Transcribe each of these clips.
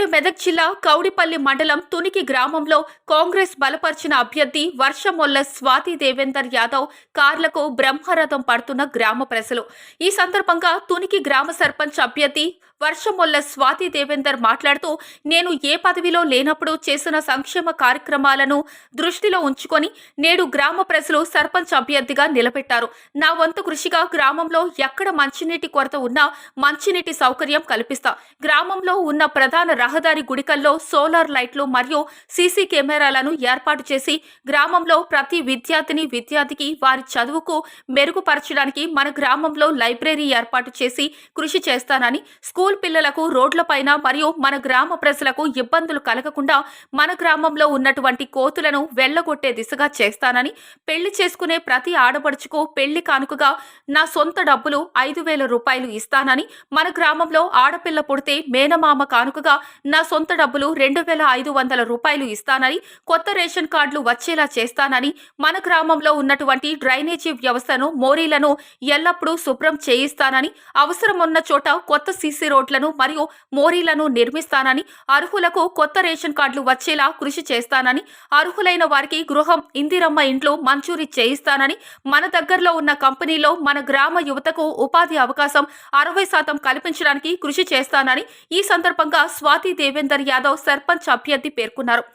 నేడు మెదక్ జిల్లా కౌడిపల్లి మండలం తునికి గ్రామంలో కాంగ్రెస్ బలపరిచిన అభ్యర్థి వర్షమొల్ల స్వాతి దేవేందర్ యాదవ్ కార్లకు బ్రహ్మరథం పడుతున్న గ్రామ ప్రజలు. ఈ సందర్భంగా తునికి గ్రామ సర్పంచ్ అభ్యర్థి వర్షమొల్ల స్వాతి దేవేందర్ మాట్లాడుతూ, నేను ఏ పదవిలో లేనప్పుడు చేసిన సంక్షేమ కార్యక్రమాలను దృష్టిలో ఉంచుకొని నేడు గ్రామ ప్రజలు సర్పంచ్ అభ్యర్థిగా నిలబెట్టారు. నా వంతు కృషిగా గ్రామంలో ఎక్కడ మంచినీటి కొరత ఉన్నా మంచినీటి సౌకర్యం కల్పిస్తా. గ్రామంలో ఉన్న ప్రధాన రహదారి గుడికల్లో సోలార్ లైట్లు మరియు సీసీ కెమెరాలను ఏర్పాటు చేసి గ్రామంలో ప్రతి విద్యార్థికి వారి చదువుకు మెరుగుపరచడానికి మన గ్రామంలో లైబ్రరీ ఏర్పాటు చేసి కృషి చేస్తానని, స్కూల్ పిల్లలకు రోడ్లపైన మరియు మన గ్రామ ప్రజలకు ఇబ్బందులు కలగకుండా మన గ్రామంలో ఉన్నటువంటి కోతులను వెళ్లగొట్టే దిశగా చేస్తానని, పెళ్లి చేసుకునే ప్రతి ఆడపడుచుకు పెళ్లి కానుకగా నా సొంత డబ్బులు 5,000 రూపాయలు ఇస్తానని, మన గ్రామంలో ఆడపిల్ల పుడితే మేనమామ కానుకగా నా సొంత డబ్బులు 2,500 రూపాయలు ఇస్తానని, కొత్త రేషన్ కార్డులు వచ్చేలా చేస్తానని, మన గ్రామంలో ఉన్నటువంటి డ్రైనేజీ వ్యవస్థను మోరీలను ఎల్లప్పుడూ శుభ్రం చేయిస్తానని, అవసరం ఉన్న చోట కొత్త సీసీ రోడ్లను మరియు మోరీలను నిర్మిస్తానని, అర్హులకు కొత్త రేషన్ కార్డులు వచ్చేలా కృషి చేస్తానని, అర్హులైన వారికి గృహం ఇందిరమ్మ ఇంట్లో మంజూరీ చేయిస్తానని, మన దగ్గరలో ఉన్న కంపెనీలో మన గ్రామ యువతకు ఉపాధి అవకాశం 60% కల్పించడానికి కృషి చేస్తానని ఈ సందర్భంగా స్వాతి దేవేందర్ యాదవ్ సర్పంచ్ అభ్యర్థి పేర్కొన్నారు.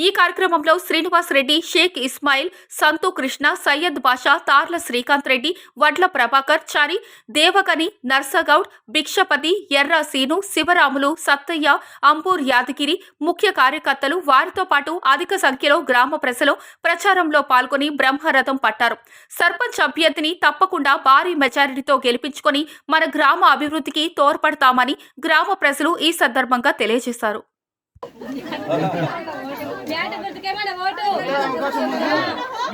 ఈ కార్యక్రమంలో శ్రీనివాస్ రెడ్డి, షేక్ ఇస్మాయిల్, సంతు కృష్ణ, సయ్యద్ బాషా, తార్ల శ్రీకాంత్ రెడ్డి, వడ్ల ప్రభాకర్ చారి, దేవకని, నర్సగౌడ్, భిక్షపతి, ఎర్ర సీను, శివరాములు, సత్తయ్య, అంబూర్ యాదగిరి ముఖ్య కార్యకర్తలు, వారితో పాటు అధిక సంఖ్యలో గ్రామ ప్రజలు ప్రచారంలో పాల్గొని బ్రహ్మరథం పట్టారు. సర్పంచ్ అభ్యర్థిని తప్పకుండా భారీ మెజారిటీతో గెలిపించుకొని మన గ్రామ అభివృద్ధికి తోడ్పడతామని గ్రామ ప్రజలు ఈ సందర్భంగా తెలియజేశారు.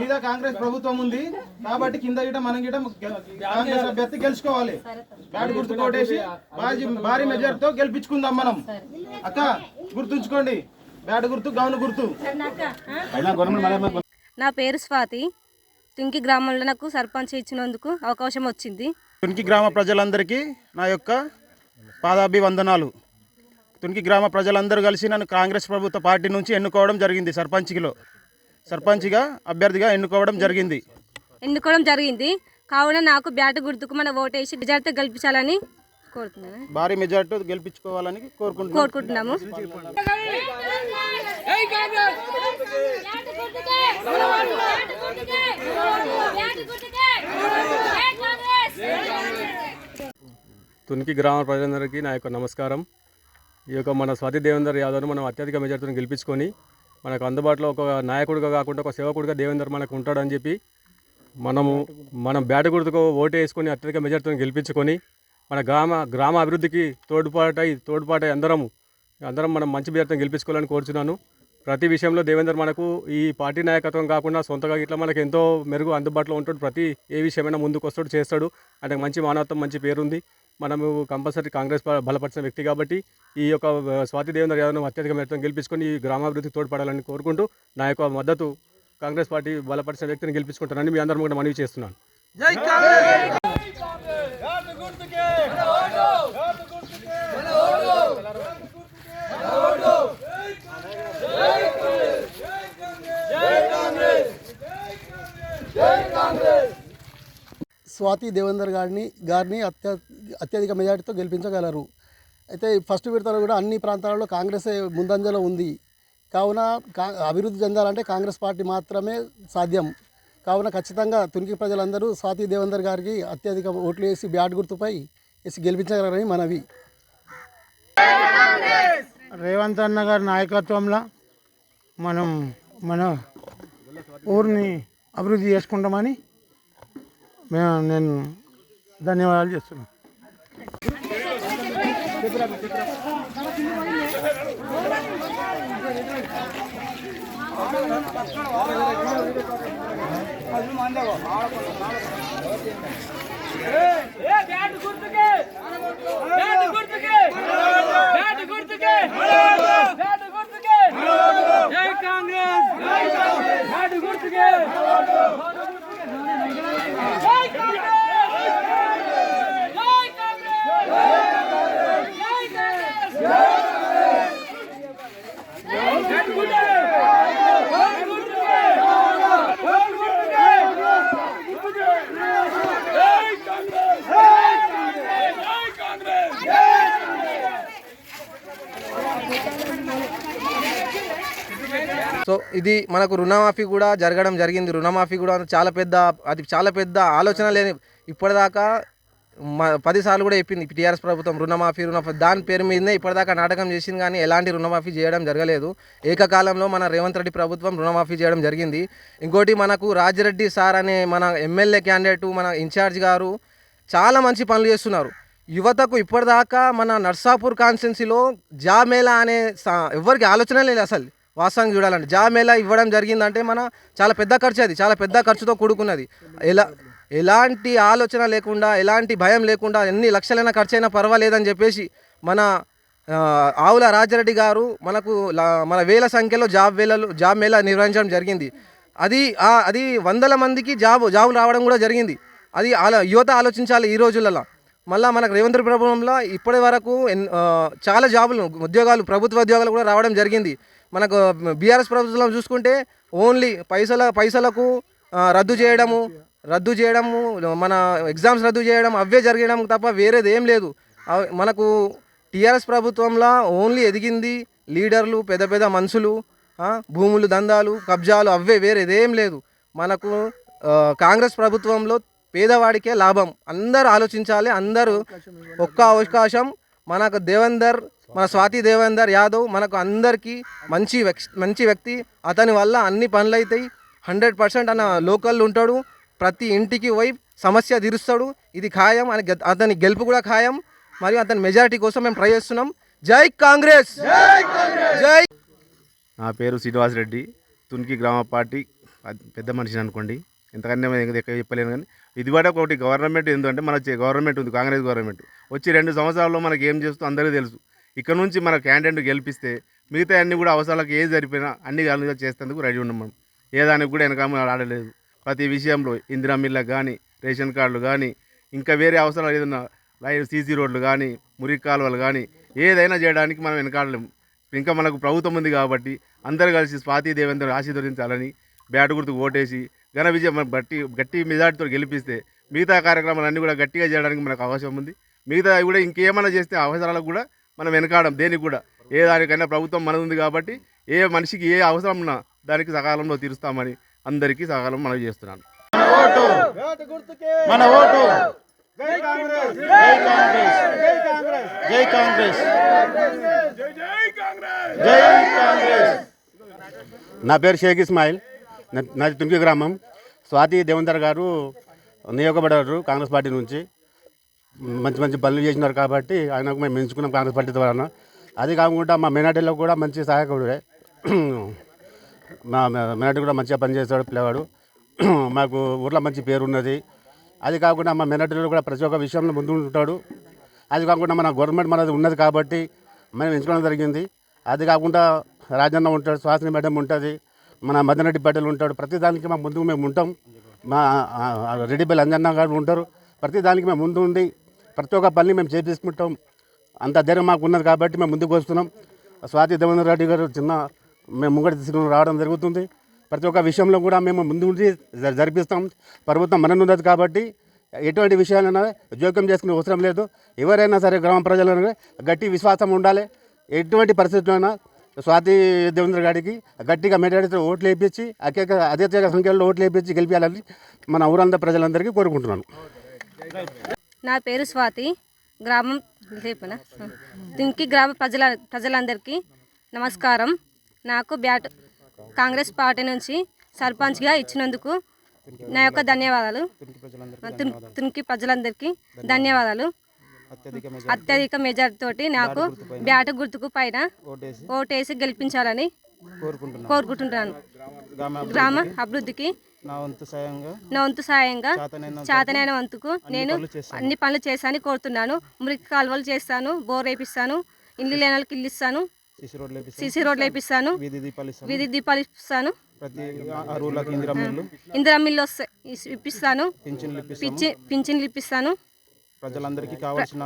మీద కాంగ్రెస్ ప్రభుత్వం ఉంది కాబట్టి కింద గిట మనం గిట కాంగ్రెస్ అభ్యర్థి గెలుచుకోవాలి. బ్యాట్ గుర్తు కోటేసి భారీ మెజార్టీతో గెలిపించుకుందాం మనం. అక్క గుర్తుంచుకోండి, బ్యాట్ గుర్తు, గౌను గుర్తు. నా పేరు స్వాతి. తుంకి గ్రామంలో నాకు సర్పంచ్ ఇచ్చినందుకు అవకాశం వచ్చింది. తుంకి గ్రామ ప్రజలందరికీ నా యొక్క పాదాభివందనాలు. తునికి గ్రామ ప్రజలందరూ కలిసి నన్ను కాంగ్రెస్ ప్రభుత్వ పార్టీ నుంచి ఎన్నుకోవడం జరిగింది. సర్పంచ్గా అభ్యర్థిగా ఎన్నుకోవడం జరిగింది. కావున నాకు బ్యాట్ గుర్తుకు మన ఓటేసి మెజార్టీ గెలిపించాలని కోరుతున్నాను. భారీ మెజార్టీ గెలిపించుకోవాలని కోరుకుంటున్నాము. తునికి గ్రామ ప్రజలందరికీ నా యొక్క నమస్కారం. ఈ యొక్క మన స్వాతి దేవేందర్ యాదవ్ను మనం అత్యధిక మెజార్టీని గెలిపించుకొని మనకు అందుబాటులో ఒక నాయకుడిగా కాకుండా ఒక సేవకుడిగా దేవేందర్ మనకు ఉంటాడని చెప్పి మనం బ్యాట్ గుర్తుకు ఓటు వేసుకొని అత్యధిక మెజార్టీని గెలిపించుకొని మన గ్రామ అభివృద్ధికి తోడ్పాటై అందరం మనం మంచి మెజార్టీని గెలిపించుకోవాలని కోరుచున్నాను. ప్రతి విషయంలో దేవేందర్ మనకు ఈ పార్టీ నాయకత్వం కాకుండా సొంతగా ఇట్లా మనకు ఎంతో మెరుగు అందుబాటులో ఉంటాడు. ప్రతి ఏ విషయమైనా ముందుకు వస్తాడు, చేస్తాడు. అంటే మంచి మానవత్వం, మంచి పేరుంది. మనము కంపల్సరీ కాంగ్రెస్ బలపరిచిన వ్యక్తి కాబట్టి ఈ యొక్క స్వాతి దేవేందర్ యాదవ్ను అత్యధిక మెజార్టీని గెలిపించుకొని ఈ గ్రామాభివృద్ధికి తోడ్పడాలని కోరుకుంటూ నా యొక్క మద్దతు కాంగ్రెస్ పార్టీ బలపరిచిన వ్యక్తిని గెలిపించుకుంటానని మీ అందరం కూడా మనవి చేస్తున్నాను. స్వాతి దేవేందర్ గారిని అత్యధిక మెజార్టీతో గెలిపించగలరు. అయితే ఫస్ట్ విడతలో కూడా అన్ని ప్రాంతాలలో కాంగ్రెస్ ముందంజలో ఉంది. కావున అభివృద్ధి చెందాలంటే కాంగ్రెస్ పార్టీ మాత్రమే సాధ్యం. కావున ఖచ్చితంగా తునికి ప్రజలందరూ స్వాతి దేవేందర్ గారికి అత్యధిక ఓట్లు వేసి బ్యాట్ గుర్తుపై వేసి గెలిపించగలరని మనవి. రేవంత్ అన్న గారి నాయకత్వంలో మనం మన ఊరిని అభివృద్ధి చేసుకుంటామని నేను ధన్యవాదాలు చేస్తున్నాను. ఇది మనకు రుణమాఫీ కూడా జరగడం జరిగింది. రుణమాఫీ కూడా చాలా పెద్ద ఆలోచన లేని ఇప్పటిదాకా 10 సార్లు కూడా చెప్పింది టీఆర్ఎస్ ప్రభుత్వం రుణమాఫీ దాని పేరు మీదనే ఇప్పటిదాకా నాటకం చేసింది, కానీ ఎలాంటి రుణమాఫీ చేయడం జరగలేదు. ఏకకాలంలో మన రేవంత్ రెడ్డి ప్రభుత్వం రుణమాఫీ చేయడం జరిగింది. ఇంకోటి మనకు రాజిరెడ్డి సార్ అనే మన ఎమ్మెల్యే క్యాండిడేట్ మన ఇన్ఛార్జ్ గారు చాలా మంచి పనులు చేస్తున్నారు. యువతకు ఇప్పటిదాకా మన నర్సాపూర్ కాన్స్టిట్యున్సీలో జాబ్ మేళా అనే ఎవరికి ఆలోచన లేదు. అసలు వాస్తవంగా చూడాలంటే జాబ్ మేళా ఇవ్వడం జరిగిందంటే చాలా పెద్ద ఖర్చు, అది చాలా పెద్ద ఖర్చుతో కూడుకున్నది. ఎలాంటి ఆలోచన లేకుండా, ఎలాంటి భయం లేకుండా ఎన్ని లక్షలైనా ఖర్చు అయినా పర్వాలేదని చెప్పేసి మన ఆవుల రాజారెడ్డి గారు మన వేల సంఖ్యలో జాబ్ మేళా నిర్వహించడం జరిగింది. అది వందల మందికి జాబులు రావడం కూడా జరిగింది. అది యువత ఆలోచించాలి ఈ రోజులలో. మళ్ళీ మనకు రేవంత్ రెడ్డి ప్రభుత్వంలో ఇప్పటి వరకు చాలా ఉద్యోగాలు ప్రభుత్వ ఉద్యోగాలు కూడా రావడం జరిగింది. మనకు బీఆర్ఎస్ ప్రభుత్వంలో చూసుకుంటే ఓన్లీ పైసలకు రద్దు చేయడము, మన ఎగ్జామ్స్ రద్దు చేయడం, అవే జరగడం తప్ప వేరేది ఏం లేదు. మనకు టీఆర్ఎస్ ప్రభుత్వంలో ఓన్లీ ఎదిగింది లీడర్లు, పెద్ద పెద్ద మనుషులు, భూములు, దందాలు, కబ్జాలు, అవే వేరేదేం లేదు. మనకు కాంగ్రెస్ ప్రభుత్వంలో పేదవాడికే లాభం. అందరూ ఆలోచించాలి. అందరూ ఒక్క అవకాశం మనకు మన స్వాతి దేవేందర్ యాదవ్ మనకు అందరికీ మంచి వ్యక్తి. అతని వల్ల అన్ని పనులు అవుతాయి. 100% అన్న లోకల్ ఉంటాడు. ప్రతి ఇంటికి పోయి సమస్య తీరుస్తాడు. ఇది ఖాయం. అతని గెలుపు కూడా ఖాయం. మరియు అతని మెజారిటీ కోసం మేము ట్రై చేస్తున్నాం. జై కాంగ్రెస్, జై. నా పేరు శ్రీనివాస్ రెడ్డి, తునికి గ్రామ పార్టీ పెద్ద మనిషిని అనుకోండి. ఎంతకన్నా ఎక్కువ చెప్పలేను. కానీ ఇది కూడా ఒకటి గవర్నమెంట్ ఎందుకంటే మన గవర్నమెంట్ ఉంది, కాంగ్రెస్ గవర్నమెంట్ వచ్చి 2 సంవత్సరాల్లో మనకి ఏం చేస్తూ అందరికీ తెలుసు. ఇక్కడ నుంచి మన క్యాండిడేట్ గెలిపిస్తే మిగతా అన్నీ కూడా అవసరాలకు ఏది సరిపోయినా అన్ని కాలంగా చేసేందుకు రెడీ ఉన్నాం. మనం ఏ దానికి కూడా వెనక ఆడలేదు. ప్రతి విషయంలో ఇందిరా మిల్లకు కానీ, రేషన్ కార్డులు కానీ, ఇంకా వేరే అవసరాలు ఏదైనా సీసీ రోడ్లు కానీ, మురికి కాలువలు కానీ ఏదైనా చేయడానికి మనం వెనకాడలేము. ఇంకా మనకు ప్రభుత్వం ఉంది కాబట్టి అందరూ కలిసి స్వాతి దేవేందర్ ఆశీర్వదించాలని బ్యాట్ గుర్తుకు ఓటేసి ఘన విజయం గట్టి మెజార్టీతో గెలిపిస్తే మిగతా కార్యక్రమాలన్నీ కూడా గట్టిగా చేయడానికి మనకు అవకాశం ఉంది. మిగతా కూడా ఇంకేమైనా చేస్తే అవసరాలకు కూడా మనం వెనకాడం. దేనికి కూడా ఏ దానికైనా ప్రభుత్వం మనది ఉంది కాబట్టి ఏ మనిషికి ఏ అవసరం ఉన్నా దానికి సకాలంలో తీరుస్తామని అందరికీ సకాలం మనం చేస్తున్నాను. మన ఓటు జై కాంగ్రెస్, జై కాంగ్రెస్, జై కాంగ్రెస్, జై కాంగ్రెస్, జై కాంగ్రెస్, జై కాంగ్రెస్. నా పేరు షేక్ ఇస్మాయిల్, నాది తునికి గ్రామం. స్వాతి దేవేందర్ గారు నియోగపడ్డారు కాంగ్రెస్ పార్టీ నుంచి. మంచి పనులు చేసినారు కాబట్టి ఆయనకు మేము ఎంచుకున్నాం కాంగ్రెస్ పార్టీ ద్వారా. అది కాకుండా మా మైనార్టీలో కూడా మంచి సహాయకుడే. మా మైనార్టీ కూడా మంచిగా పనిచేస్తాడు పిల్లవాడు. మాకు ఊర్లో మంచి పేరు ఉన్నది. అది కాకుండా మా మైనార్టీలో కూడా ప్రతి ఒక్క విషయంలో ముందు ఉంటాడు. అది కాకుండా మన గవర్నమెంట్ మనది ఉన్నది కాబట్టి మనం ఎంచుకోవడం జరిగింది. అది కాకుండా రాజన్న ఉంటాడు, సుహాసిని మేడం ఉంటుంది, మన మదనరెడ్డి పటేల్ ఉంటాడు. ప్రతి దానికి మా ముందుకు మేము ఉంటాం. మా రెడ్డిపల్లి అంజన్న గారు ఉంటారు. ప్రతి దానికి మేము ముందు ఉండి ప్రతి ఒక్క పని మేము చేపించుకుంటాం. అంత ధైర్యం మాకు ఉన్నది కాబట్టి మేము ముందుకు వస్తున్నాం. స్వాతి దేవేంద్ర రెడ్డి గారు మేము ముంగడి తీసుకుని రావడం జరుగుతుంది. ప్రతి ఒక్క విషయంలో కూడా మేము ముందు ఉండి జరిపిస్తాం. ప్రభుత్వం మన ఉన్నది కాబట్టి ఎటువంటి విషయాలైనా జోక్యం చేసుకునే అవసరం లేదు. ఎవరైనా సరే గ్రామ ప్రజలైనా గట్టి విశ్వాసం ఉండాలి. ఎటువంటి పరిస్థితులైనా స్వాతి దేవేంద్ర గారికి గట్టిగా మెజారిటీతో ఓట్లు వేయించి అత్యధిక సంఖ్యలో ఓట్లు వేయించి గెలిపించాలని మన ఊరంతా ప్రజలందరికీ కోరుకుంటున్నాను. నా పేరు స్వాతి, గ్రామం చెప్పనా తుంకి గ్రామ ప్రజలందరికీ నమస్కారం. నాకు కాంగ్రెస్ పార్టీ నుంచి సర్పంచ్గా ఇచ్చినందుకు నా యొక్క ధన్యవాదాలు. తుంకి ప్రజలందరికీ ధన్యవాదాలు. అత్యధిక మెజార్టీ తోటి నాకు బ్యాట్ గుర్తుకు పైన ఓటేసి గెలిపించాలని కోరుకుంటున్నాను. గ్రామ అభివృద్ధికి నా వంతు సాయంగా చేతనైన వంతుకు నేను అన్ని పనులు చేశానని కోరుతున్నాను. మురికి కాలువలు చేస్తాను, బోర్ వేపిస్తాను, ఇల్లు లేని వాళ్ళకి ఇల్లు ఇస్తాను, సీసీ రోడ్లు వేపిస్తాను, వీధి దీపాలు ఇస్తాను, ఇందిరా మిల్లు ఇప్పిస్తాను, పింఛన్లు ఇప్పిస్తాను. ప్రజలందరికీ కావాల్సిన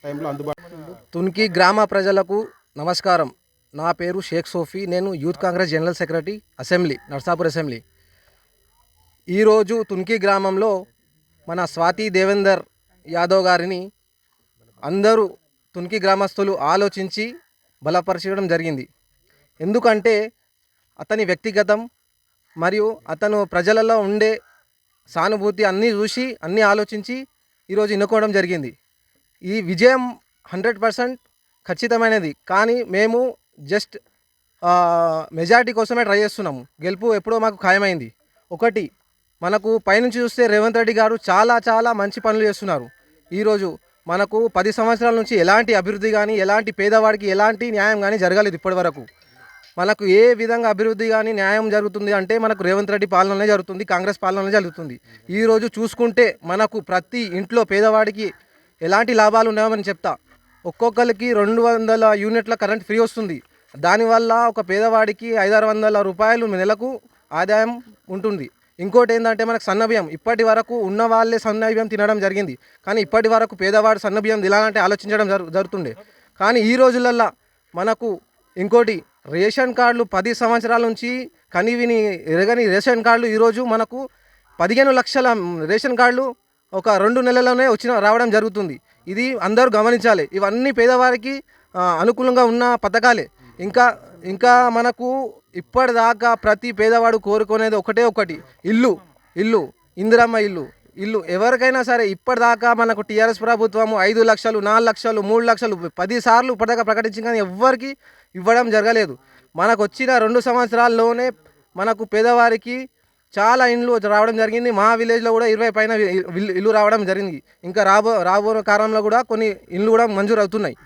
టైంలో అందుబాటులో. తునికి గ్రామ ప్రజలకు నమస్కారం. నా పేరు షేక్ సోఫీ. నేను youth Congress general secretary assembly, Narsapur assembly. ఈరోజు తునికి గ్రామంలో మన స్వాతి దేవేందర్ యాదవ్ గారిని అందరూ తునికి గ్రామస్తులు ఆలోచించి బలపరచడం జరిగింది. ఎందుకంటే అతని వ్యక్తిగతం మరియు అతను ప్రజలలో ఉండే సానుభూతి అన్నీ చూసి అన్నీ ఆలోచించి ఈరోజు ఎన్నుకోవడం జరిగింది. ఈ విజయం 100% ఖచ్చితమైనది. కానీ మేము జస్ట్ మెజారిటీ కోసమే ట్రై చేస్తున్నాము. గెలుపు ఎప్పుడో మాకు ఖాయమైంది. ఒకటి, మనకు పైనుంచి చూస్తే రేవంత్ రెడ్డి గారు చాలా చాలా మంచి పనులు చేస్తున్నారు. ఈరోజు మనకు 10 సంవత్సరాల నుంచి ఎలాంటి అభివృద్ధి కానీ, ఎలాంటి పేదవాడికి ఎలాంటి న్యాయం కానీ జరగలేదు ఇప్పటి వరకు. మనకు ఏ విధంగా అభివృద్ధి కానీ న్యాయం జరుగుతుంది అంటే మనకు రేవంత్ రెడ్డి పాలనలోనే జరుగుతుంది, కాంగ్రెస్ పాలనలోనే జరుగుతుంది. ఈరోజు చూసుకుంటే మనకు ప్రతి ఇంట్లో పేదవాడికి ఎలాంటి లాభాలు ఉన్నాయని చెప్తా. ఒక్కొక్కరికి 200 యూనిట్ల కరెంట్ ఫ్రీ వస్తుంది. దానివల్ల ఒక పేదవాడికి 500-600 రూపాయలు నెలకు ఆదాయం ఉంటుంది. ఇంకోటి ఏంటంటే మనకు సన్నబియ్యం ఇప్పటి వరకు ఉన్న వాళ్ళే సన్నబియ్యం తినడం జరిగింది. కానీ ఇప్పటి వరకు పేదవాడు సన్నబియ్యం తినాలంటే ఆలోచించడం జరుగుతుండే. కానీ ఈ రోజులల్లో మనకు ఇంకోటి, రేషన్ కార్డులు 10 సంవత్సరాల నుంచి కనివిని ఎరగని రేషన్ కార్డులు ఈరోజు మనకు 15 లక్షల రేషన్ కార్డులు ఒక 2 నెలల్లోనే రావడం జరుగుతుంది. ఇది అందరూ గమనించాలి. ఇవన్నీ పేదవారికి అనుకూలంగా ఉన్న పథకాలే. ఇంకా మనకు ఇప్పటిదాకా ప్రతి పేదవాడు కోరుకునేది ఒకటి, ఇల్లు, ఇందిరమ్మ ఇల్లు. ఎవరికైనా సరే ఇప్పటిదాకా మనకు టీఆర్ఎస్ ప్రభుత్వము 5 లక్షలు, 4 లక్షలు, 3 లక్షలు 10 సార్లు ఇప్పటిదాకా ప్రకటించింది, కానీ ఎవ్వరికి ఇవ్వడం జరగలేదు. మనకు వచ్చిన 2 సంవత్సరాల్లోనే మనకు పేదవారికి చాలా ఇండ్లు రావడం జరిగింది. మా విలేజ్లో కూడా 20 పైన ఇల్లు రావడం జరిగింది. ఇంకా రాబో కాలంలో కూడా కొన్ని ఇల్లు కూడా మంజూరు అవుతున్నాయి.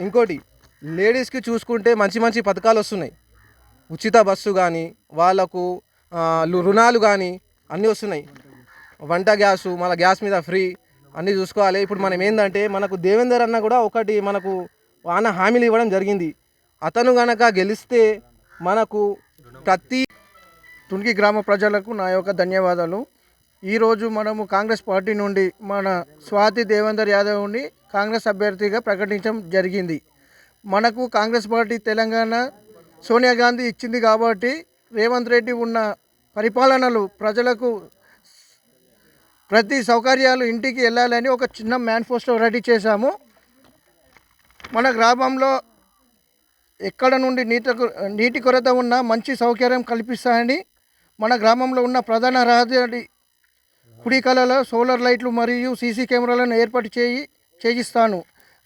ఇంకోటి, లేడీస్కి చూసుకుంటే మంచి పథకాలు వస్తున్నాయి. ఉచిత బస్సు కానీ, వాళ్ళకు రుణాలు కానీ అన్నీ వస్తున్నాయి. వంట గ్యాసు, మళ్ళీ గ్యాస్ మీద ఫ్రీ అన్నీ చూసుకోవాలి. ఇప్పుడు మనం ఏంటంటే మనకు దేవేందర్ అన్న కూడా ఒకటి మనకు హామీలు ఇవ్వడం జరిగింది. అతను గనక గెలిస్తే మనకు ప్రతి తునికి గ్రామ ప్రజలకు నా యొక్క ధన్యవాదాలు. ఈరోజు మనము కాంగ్రెస్ పార్టీ నుండి మన స్వాతి దేవేందర్ యాదవ్ని కాంగ్రెస్ అభ్యర్థిగా ప్రకటించడం జరిగింది. మనకు కాంగ్రెస్ పార్టీ తెలంగాణ సోనియా గాంధీ ఇచ్చింది కాబట్టి రేవంత్ రెడ్డి ఉన్న పరిపాలనలు ప్రజలకు ప్రతి సౌకర్యాలు ఇంటికి వెళ్ళాలని ఒక చిన్న మేనిఫెస్టో రెడీ చేశాము. మన గ్రామంలో ఎక్కడ నుండి నీటి కొరత ఉన్న మంచి సౌకర్యం కల్పిస్తాయని మన గ్రామంలో ఉన్న ప్రధాన రహదారి కుడికలలో సోలార్ లైట్లు మరియు సీసీ కెమెరాలను ఏర్పాటు చేయిస్తాను.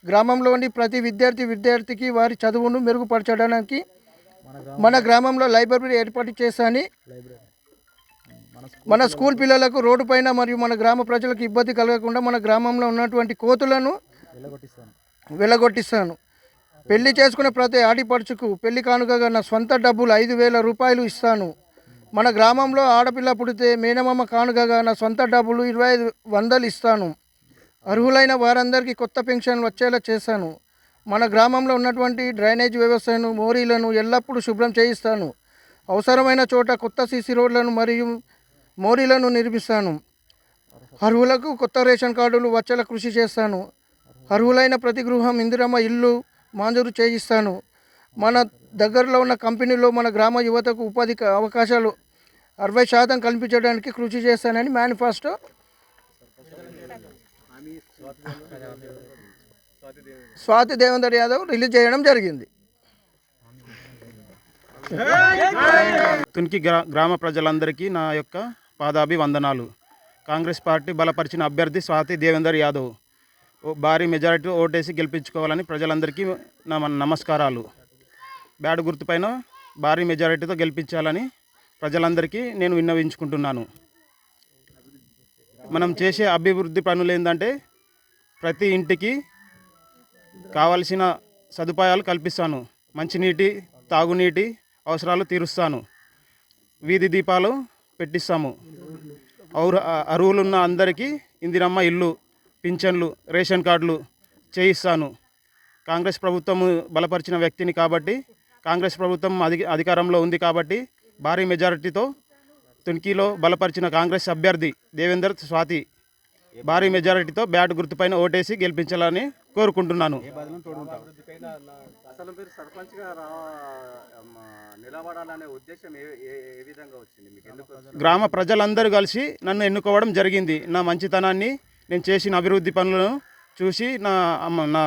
గ్రామంలోని ప్రతి విద్యార్థికి వారి చదువును మెరుగుపరచడానికి మన గ్రామంలో లైబ్రరీ ఏర్పాటు చేస్తాను. మన స్కూల్ పిల్లలకు రోడ్డు పైన మరియు మన గ్రామ ప్రజలకు ఇబ్బంది కలగకుండా మన గ్రామంలో ఉన్నటువంటి కోతులను వెళ్ళగొట్టిస్తాను. పెళ్లి చేసుకునే ప్రతి ఆడిపడుచుకు పెళ్లి కానుకగా నా సొంత డబ్బులు 5,000 రూపాయలు ఇస్తాను. మన గ్రామంలో ఆడపిల్ల పుడితే మేనమామ కానుకగా నా సొంత డబ్బులు 2,500 ఇస్తాను. అర్హులైన వారందరికీ కొత్త పెన్షన్లు వచ్చేలా చేస్తాను. మన గ్రామంలో ఉన్నటువంటి డ్రైనేజ్ వ్యవస్థను, మోరీలను ఎల్లప్పుడూ శుభ్రం చేయిస్తాను. అవసరమైన చోట కొత్త సీసీ రోడ్లను మరియు మోరీలను నిర్మిస్తాను. అర్హులకు కొత్త రేషన్ కార్డులు వచ్చేలా కృషి చేస్తాను. అర్హులైన ప్రతి గృహం ఇందిరమ్మ ఇల్లు మంజూరు చేయిస్తాను. మన దగ్గరలో ఉన్న కంపెనీలో మన గ్రామ యువతకు ఉపాధి అవకాశాలు 60% కల్పించడానికి కృషి చేస్తానని మేనిఫెస్టో స్వాతి దేవేందర్ యాదవ్ రిలీజ్ చేయడం జరిగింది. తునికి గ్రామ ప్రజలందరికీ నా యొక్క పాదాభివందనాలు. కాంగ్రెస్ పార్టీ బలపరిచిన అభ్యర్థి స్వాతి దేవేందర్ యాదవ్ భారీ మెజారిటీ ఓటేసి గెలిపించుకోవాలని ప్రజలందరికీ నమస్కారాలు. బ్యాడ్ గుర్తుపైన భారీ మెజారిటీతో గెలిపించాలని ప్రజలందరికీ నేను విన్నవించుకుంటున్నాను. మనం చేసే అభివృద్ధి పనులు ఏంటంటే ప్రతి ఇంటికి కావలసిన సదుపాయాలు కల్పిస్తాను. మంచినీటి, తాగునీటి అవసరాలు తీరుస్తాను. వీధి దీపాలు పెట్టిస్తాము. అర్హులున్న అందరికీ ఇందిరమ్మ ఇల్లు, పింఛన్లు, రేషన్ కార్డులు చేయిస్తాను. కాంగ్రెస్ ప్రభుత్వం బలపరిచిన వ్యక్తిని కాబట్టి, కాంగ్రెస్ ప్రభుత్వం అధికారంలో ఉంది కాబట్టి భారీ మెజారిటీతో తునికిలో బలపరిచిన కాంగ్రెస్ అభ్యర్థి దేవేందర్ స్వాతి భారీ మెజారిటీతో బ్యాట్ గుర్తుపైన ఓటేసి గెలిపించాలని కోరుకుంటున్నాను. అసలు మీరు సర్పంచ్గా నిలబడాలనే ఉద్దేశం ఏ విధంగా వచ్చింది మీకు? ఎందుకు? గ్రామ ప్రజలందరూ కలిసి నన్ను ఎన్నుకోవడం జరిగింది. నా మంచితనాన్ని, నేను చేసిన అభివృద్ధి పనులను చూసి నా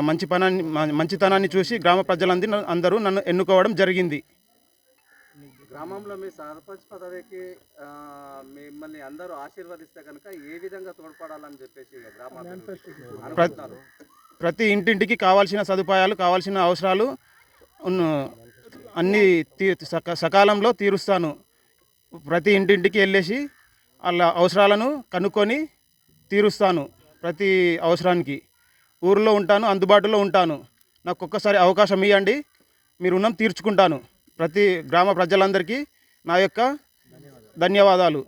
మంచితనాన్ని చూసి గ్రామ ప్రజలందరూ నన్ను ఎన్నుకోవడం జరిగింది. గ్రామంలో మీ సర్పంచ్ పదవికి మిమ్మల్ని అందరూ ఆశీర్వదిస్తే కనుక ఏ విధంగా తోడ్పడాలని చెప్పేసి గ్రామాభివృద్ధి ప్రతి ఇంటింటికి కావాల్సిన సదుపాయాలు కావాల్సిన అవసరాలు అన్నీ సకాలంలో తీరుస్తాను. ప్రతి ఇంటింటికి వెళ్ళేసి వాళ్ళ అవసరాలను కనుక్కొని తీరుస్తాను. ప్రతి అవసరానికి ఊరిలో ఉంటాను, అందుబాటులో ఉంటాను. నాకు ఒక్కసారి అవకాశం ఇవ్వండి, మీ రుణం తీర్చుకుంటాను. ప్రతి గ్రామ ప్రజలందరికీ నా యొక్క ధన్యవాదాలు,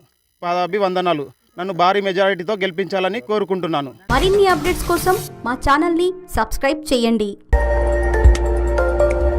పాదాభివందనాలు. నన్ను భారీ మెజారిటీతో గెలిపించాలని కోరుకుంటున్నాను. మరిన్ని అప్డేట్స్ కోసం మా ఛానల్ని సబ్స్క్రైబ్ చేయండి.